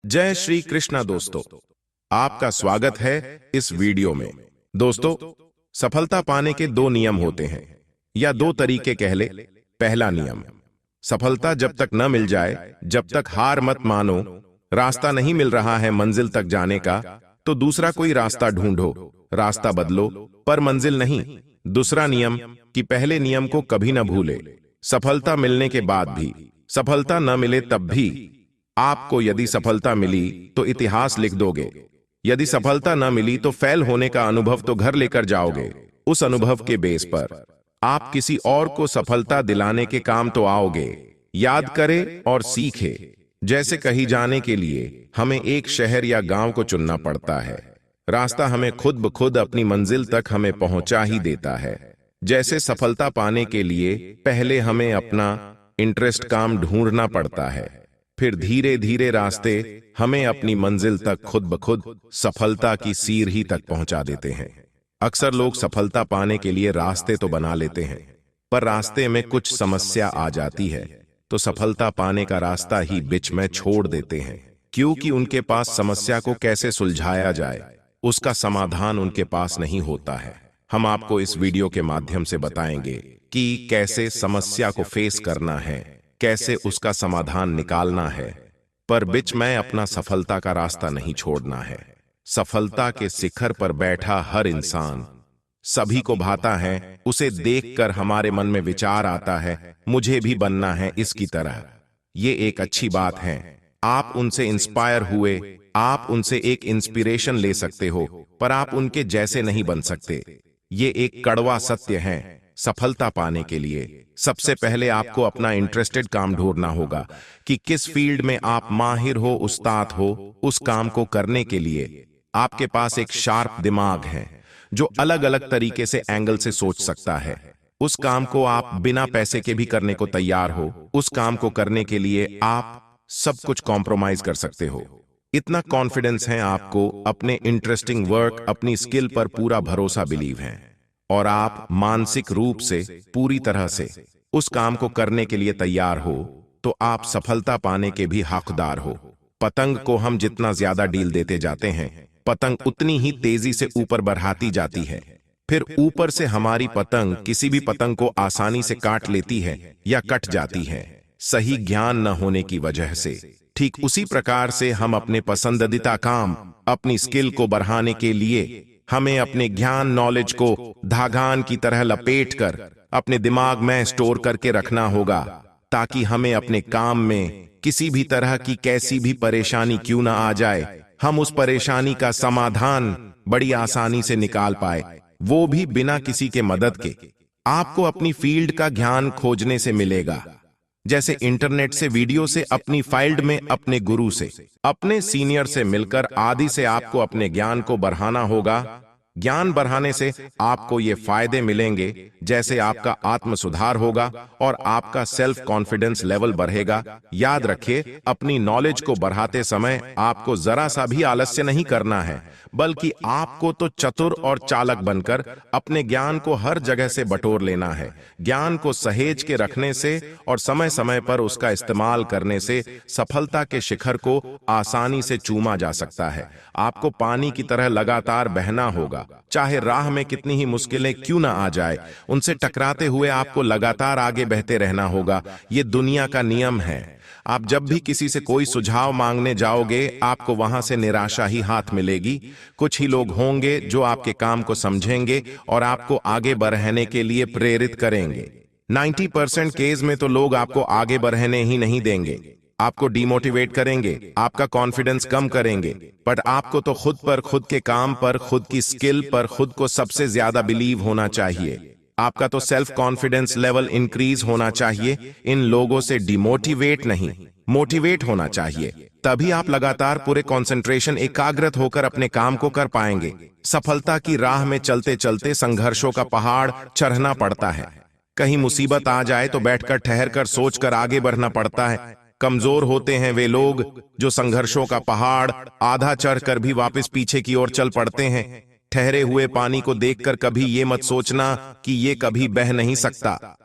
जय श्री कृष्णा दोस्तों, आपका स्वागत है इस वीडियो में। दोस्तों, सफलता पाने के दो नियम होते हैं या दो तरीके कह ले। पहला नियम, सफलता जब तक न मिल जाए जब तक हार मत मानो। रास्ता नहीं मिल रहा है मंजिल तक जाने का तो दूसरा कोई रास्ता ढूंढो, रास्ता बदलो पर मंजिल नहीं। दूसरा नियम कि पहले नियम को कभी न भूले। सफलता मिलने के बाद भी, सफलता न मिले तब भी आपको यदि सफलता मिली तो इतिहास लिख दोगे, यदि सफलता न मिली तो फेल होने का अनुभव तो घर लेकर जाओगे। उस अनुभव के बेस पर आप किसी और को सफलता दिलाने के काम तो आओगे। याद करें और सीखे। जैसे कहीं जाने के लिए हमें एक शहर या गांव को चुनना पड़ता है, रास्ता हमें खुद ब खुद अपनी मंजिल तक हमें पहुंचा ही देता है। जैसे सफलता पाने के लिए पहले हमें अपना इंटरेस्ट काम ढूंढना पड़ता है, फिर धीरे धीरे रास्ते हमें अपनी मंजिल तक खुद ब खुद सफलता की सीढ़ी ही तक पहुंचा देते हैं। अक्सर लोग सफलता पाने के लिए रास्ते तो बना लेते हैं, पर रास्ते में कुछ समस्या आ जाती है तो सफलता पाने का रास्ता ही बीच में छोड़ देते हैं, क्योंकि उनके पास समस्या को कैसे सुलझाया जाए उसका समाधान उनके पास नहीं होता है। हम आपको इस वीडियो के माध्यम से बताएंगे कि कैसे समस्या को फेस करना है, कैसे उसका समाधान निकालना है, पर बीच में अपना सफलता का रास्ता नहीं छोड़ना है। सफलता के शिखर पर बैठा हर इंसान सभी को भाता है, उसे देखकर हमारे मन में विचार आता है मुझे भी बनना है इसकी तरह। ये एक अच्छी बात है, आप उनसे इंस्पायर हुए, आप उनसे एक इंस्पिरेशन ले सकते हो, पर आप उनके जैसे नहीं बन सकते। ये एक कड़वा सत्य है। सफलता पाने के लिए सबसे पहले आपको अपना इंटरेस्टेड काम ढूंढना होगा कि किस फील्ड में आप माहिर हो, उस्ताद हो। उस काम को करने के लिए आपके पास एक शार्प दिमाग है जो अलग अलग तरीके से एंगल से सोच सकता है। उस काम को आप बिना पैसे के भी करने को तैयार हो। उस काम को करने के लिए आप सब कुछ कॉम्प्रोमाइज कर सकते हो। इतना कॉन्फिडेंस है आपको, अपने इंटरेस्टिंग वर्क, अपनी स्किल पर पूरा भरोसा, बिलीव है, और आप मानसिक रूप से पूरी तरह से उस काम को करने के लिए तैयार हो तो आप सफलता पाने के भी हकदार हो। पतंग को हम जितना ज्यादा डील देते जाते हैं, पतंग उतनी ही तेजी से ऊपर बढ़ाती जाती है। फिर ऊपर से हमारी पतंग किसी भी पतंग को आसानी से काट लेती है या कट जाती है, सही ज्ञान न होने की वजह से। ठीक उसी प्रकार से हम अपने पसंदीदा काम, अपनी स्किल को बढ़ाने के लिए हमें अपने ज्ञान, नॉलेज को धागान की तरह लपेटकर अपने दिमाग में स्टोर करके रखना होगा, ताकि हमें अपने काम में किसी भी तरह की कैसी भी परेशानी क्यों ना आ जाए, हम उस परेशानी का समाधान बड़ी आसानी से निकाल पाए, वो भी बिना किसी के मदद के। आपको अपनी फील्ड का ज्ञान खोजने से मिलेगा, जैसे इंटरनेट से, वीडियो से, अपनी फील्ड में अपने गुरु से, अपने सीनियर से मिलकर आदि से आपको अपने ज्ञान को बढ़ाना होगा। ज्ञान बढ़ाने से आपको ये फायदे मिलेंगे, जैसे आपका आत्म सुधार होगा और आपका सेल्फ कॉन्फिडेंस लेवल बढ़ेगा। याद रखिए, अपनी नॉलेज को बढ़ाते समय आपको जरा सा भी आलस्य नहीं करना है, बल्कि आपको तो चतुर और चालक बनकर अपने ज्ञान को हर जगह से बटोर लेना है। ज्ञान को सहेज के रखने से और समय समय पर उसका इस्तेमाल करने से सफलता के शिखर को आसानी से चूमा जा सकता है। आपको पानी की तरह लगातार बहना होगा, चाहे राह में कितनी ही मुश्किलें क्यों ना आ जाए, उनसे टकराते हुए आपको लगातार आगे बहते रहना होगा। ये दुनिया का नियम है। आप जब भी किसी से कोई सुझाव मांगने जाओगे, आपको वहां से निराशा ही हाथ मिलेगी। कुछ ही लोग होंगे जो आपके काम को समझेंगे और आपको आगे बढ़ने के लिए प्रेरित करेंगे। 90% केस में तो लोग आपको आगे बढ़ने ही नहीं देंगे, आपको डिमोटिवेट करेंगे, आपका कॉन्फिडेंस कम करेंगे। बट आपको तो खुद पर, खुद के काम पर, खुद की स्किल पर खुद को सबसे ज्यादा बिलीव होना चाहिए। आपका तो सेल्फ कॉन्फिडेंस लेवल इंक्रीज होना चाहिए। इन लोगों से डिमोटिवेट नहीं, मोटिवेट होना चाहिए। तभी आप लगातार पूरे कंसंट्रेशन, एकाग्रत होकर अपने काम को कर पाएंगे। सफलता की राह में चलते चलते संघर्षों का पहाड़ चढ़ना पड़ता है। कहीं मुसीबत आ जाए तो बैठकर, ठहर कर, सोच कर आगे बढ़ना पड़ता है। कमजोर होते हैं वे लोग जो संघर्षों का पहाड़ आधा चढ़कर भी वापस पीछे की ओर चल पड़ते हैं। ठहरे हुए पानी को देखकर कभी ये मत सोचना कि ये कभी बह नहीं सकता।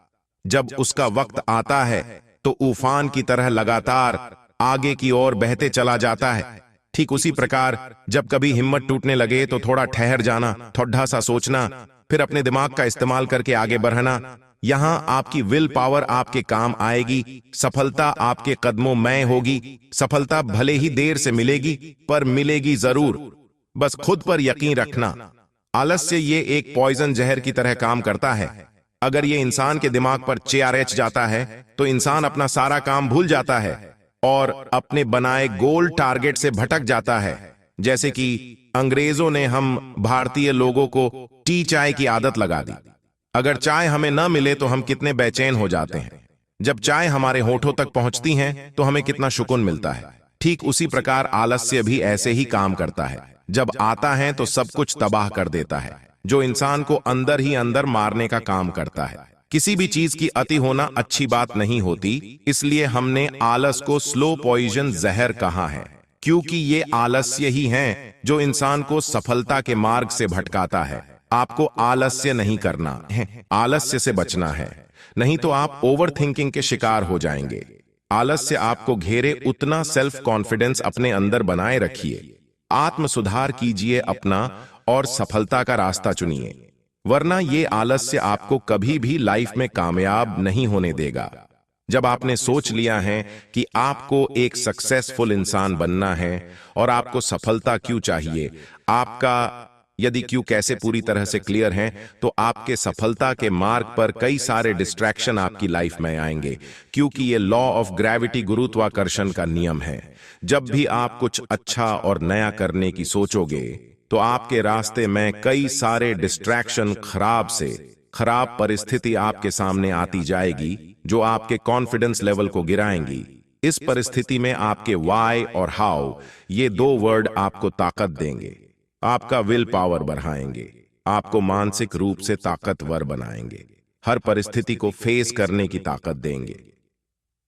जब उसका वक्त आता है तो उफान की तरह लगातार आगे की ओर बहते चला जाता है। ठीक उसी प्रकार जब कभी हिम्मत टूटने लगे तो थोड़ा ठहर जाना, थोड़ा सा सोचना, फिर अपने दिमाग का इस्तेमाल करके आगे बढ़ना। यहां आपकी विल पावर आपके काम आएगी। सफलता आपके कदमों में होगी। सफलता भले ही देर से मिलेगी, पर मिलेगी जरूर। बस खुद पर यकीन रखना। आलस्य ये एक पॉइजन जहर की तरह काम करता है। अगर ये इंसान के दिमाग पर चेरच जाता है तो इंसान अपना सारा काम भूल जाता है और अपने बनाए गोल टारगेट से भटक जाता है। जैसे कि अंग्रेजों ने हम भारतीय लोगों को टी चाय की आदत लगा दी। अगर चाय हमें न मिले तो हम कितने बेचैन हो जाते हैं। जब चाय हमारे होठों तक पहुंचती है तो हमें कितना सुकून मिलता है। ठीक उसी प्रकार आलस्य भी ऐसे ही काम करता है। जब आता है तो सब कुछ तबाह कर देता है, जो इंसान को अंदर ही अंदर मारने का काम करता है। किसी भी चीज की अति होना अच्छी बात नहीं होती, इसलिए हमने आलस को स्लो पॉइजन जहर कहा है, क्योंकि ये आलस्य ही है जो इंसान को सफलता के मार्ग से भटकाता है। आपको आलस्य नहीं करना है, आलस्य से बचना है, नहीं तो आप ओवर थिंकिंग के शिकार हो जाएंगे। आलस्य आपको घेरे उतना सेल्फ कॉन्फिडेंस अपने अंदर बनाए रखिए। आत्म सुधार कीजिए अपना और सफलता का रास्ता चुनिए, वरना ये आलस्य आपको कभी भी लाइफ में कामयाब नहीं होने देगा। जब आपने सोच लिया है कि आपको एक सक्सेसफुल इंसान बनना है और आपको सफलता क्यों चाहिए, आपका यदि क्यों कैसे पूरी तरह से क्लियर है, तो आपके सफलता के मार्ग पर कई सारे डिस्ट्रैक्शन आपकी लाइफ में आएंगे, क्योंकि ये लॉ ऑफ ग्रेविटी, गुरुत्वाकर्षण का नियम है। जब भी आप कुछ अच्छा और नया करने की सोचोगे तो आपके रास्ते में कई सारे डिस्ट्रैक्शन, खराब से खराब परिस्थिति आपके सामने आती जाएगी, जो आपके कॉन्फिडेंस लेवल को गिराएंगी। इस परिस्थिति में आपके वाई और हाउ, ये दो वर्ड आपको ताकत देंगे, आपका विल पावर बढ़ाएंगे, आपको मानसिक रूप से ताकतवर बनाएंगे, हर परिस्थिति को फेस करने की ताकत देंगे।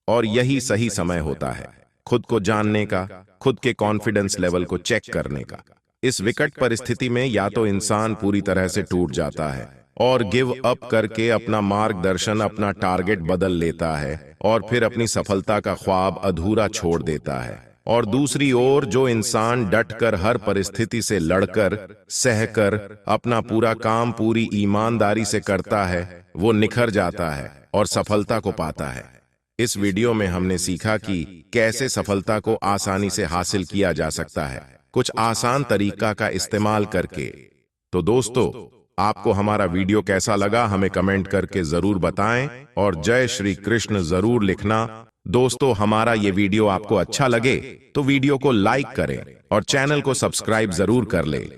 और यही सही समय होता है खुद को जानने का, खुद के कॉन्फिडेंस लेवल को चेक करने का। इस विकट परिस्थिति में या तो इंसान पूरी तरह से टूट जाता है और गिव अप करके अपना मार्गदर्शन, अपना टारगेट बदल लेता है और फिर अपनी सफलता का ख्वाब अधूरा छोड़ देता है। और दूसरी ओर जो इंसान डटकर हर परिस्थिति से लड़कर, सहकर अपना पूरा काम पूरी ईमानदारी से करता है, वो निखर जाता है और सफलता को पाता है। इस वीडियो में हमने सीखा कि कैसे सफलता को आसानी से हासिल किया जा सकता है, कुछ आसान तरीका का इस्तेमाल करके। तो दोस्तों, आपको हमारा वीडियो कैसा लगा हमें कमेंट करके जरूर बताएं और जय श्री कृष्ण जरूर लिखना। दोस्तों, हमारा ये वीडियो आपको अच्छा लगे तो वीडियो को लाइक करें और चैनल को सब्सक्राइब जरूर कर ले।